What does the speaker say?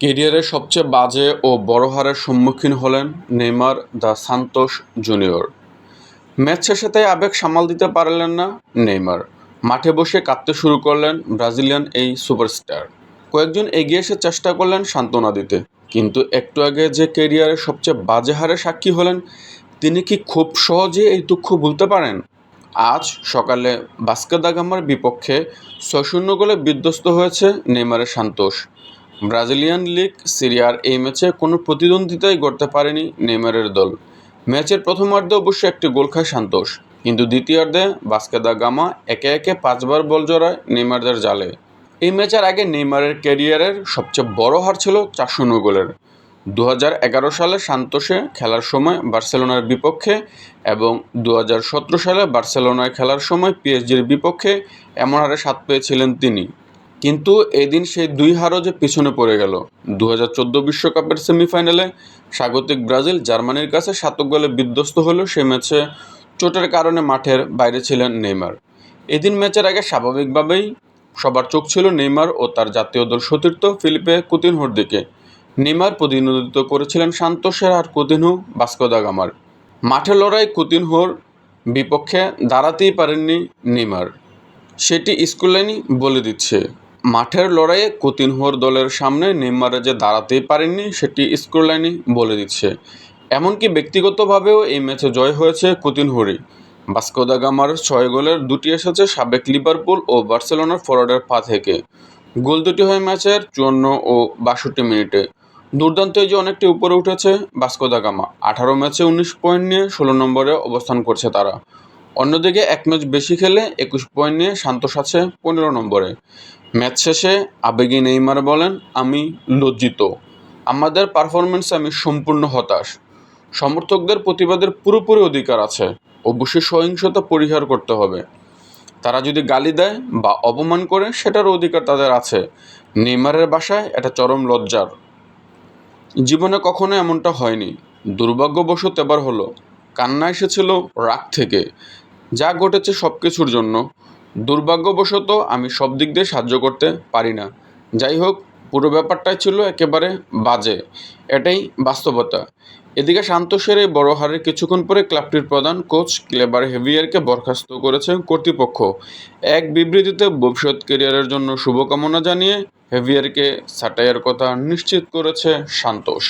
ক্যারিয়ারের সবচেয়ে বাজে ও বড় হারের সম্মুখীন হলেন নেইমার দা সান্তোস জুনিয়র। ম্যাচ শেষে তাই আবেগ সামাল দিতে পারলেন না নেইমার। মাঠে বসে কাঁদতে শুরু করলেন ব্রাজিলিয়ান এই সুপারস্টার। কয়েকজন এগিয়ে এসে চেষ্টা করলেন সান্ত্বনা দিতে, কিন্তু একটু আগে যে ক্যারিয়ারের সবচেয়ে বাজে হারের সাক্ষী হলেন, তিনি কি খুব সহজে এই দুঃখ ভুলতে পারেন? আজ সকালে ভাস্কো দা গামার বিপক্ষে ৬-০ গোলে বিধ্বস্ত হয়েছে নেইমারের সান্তোস। ব্রাজিলিয়ান লিগ সিরিয়ার এই ম্যাচে কোনো প্রতিদ্বন্দ্বিতাই গড়তে পারেনি নেইমারের দল। ম্যাচের প্রথমার্ধে অবশ্য একটি গোল খায় সান্তোস, কিন্তু দ্বিতীয়ার্ধে ভাস্কো দা গামা একে একে ৫বার বল জড়ায় নেইমারদের জালে। এই ম্যাচের আগে নেইমারের ক্যারিয়ারের সবচেয়ে বড় হার ছিল ৪০০ গোলের। ২০১১ সালে সান্তোসে খেলার সময় বার্সেলোনার বিপক্ষে এবং ২০১৭ সালে বার্সেলোনায় খেলার সময় পিএসজির বিপক্ষে এমন হারে স্বাদ পেয়েছিলেন তিনি। কিন্তু এদিন সেই দুই হারও যে পিছনে পড়ে গেল। ২০১৪ বিশ্বকাপের সেমিফাইনালে স্বাগতিক ব্রাজিল জার্মানির কাছে ৭ গোলে বিধ্বস্ত হলেও সে ম্যাচে চোটের কারণে মাঠের বাইরে ছিলেন নেইমার। এদিন ম্যাচের আগে স্বাভাবিকভাবেই সবার চোখ ছিল নেইমার ও তার জাতীয় দল সতীর্থ ফিলিপে কুতিনহোর দিকে। নেইমার প্রতিনিধিত্ব করেছিলেন সান্তোসের আর কুতিনহো ভাস্কো দা গামার। মাঠে লড়াই কুতিনহোর বিপক্ষে দাঁড়াতেই পারেননি নেইমার, সেটি স্কোরলাইনই বলে দিচ্ছে। মাঠের লড়াইয়ে কুতিনহোর দলের সামনে নেইমার যে দাঁড়াতেই পারেননি সেটি স্কোরলাইনই বলে দিচ্ছে। এমনকি ব্যক্তিগতভাবেও এই ম্যাচে জয় হয়েছে কুতিনহোরই। ভাস্কো দা গামার ৬ গোলের ২টি এসেছে সাবেক লিভারপুল ও বার্সেলোনার ফরোয়ার্ডের পা থেকে। গোল দুটি হয় ম্যাচের ৫৪ ও ৬২ মিনিটে। দুর্দান্ত এই যে অনেকটি উপরে উঠেছে ভাস্কো দা গামা। ১৮ ম্যাচে ১৯ পয়েন্ট নিয়ে ১৬ নম্বরে অবস্থান করছে তারা। অন্যদিকে এক ম্যাচ বেশি খেলে ২১ পয়েন্ট নিয়ে সান্তোস আছে ১৫ নম্বরে। ম্যাচ শেষে আবেগী নেইমার বলেন, আমি লজ্জিত, আমাদের পারফরম্যান্সে আমি সম্পূর্ণ হতাশ। সমর্থকদের প্রতিবাদের পুরোপুরি অধিকার আছে, অবশ্যই সহিংসতা পরিহার করতে হবে। তারা যদি গালি দেয় বা অপমান করে সেটারও অধিকার তাদের আছে। নেইমারের ভাষায় এটা চরম লজ্জার। জীবনে কখনো এমনটা হয়নি, দুর্ভাগ্যবশত এবার হলো। কান্না এসেছিল রাগ থেকে, যা ঘটেছে সব কিছুর জন্য। দুর্ভাগ্যবশত আমি সব দিক দিয়ে সাহায্য করতে পারি না। যাই হোক, পুরো ব্যাপারটাই ছিল একেবারে বাজে, এটাই বাস্তবতা। এদিকে সান্তোসের এই বড় হারের কিছুক্ষণ পরে ক্লাবটির প্রধান কোচ ক্লেবার হেভিয়ারকে বরখাস্ত করেছে কর্তৃপক্ষ। এক বিবৃতিতে ভবিষ্যৎ ক্যারিয়ারের জন্য শুভকামনা জানিয়ে হেভিয়ারকে ছাঁটাইয়ের কথা নিশ্চিত করেছে সান্তোস।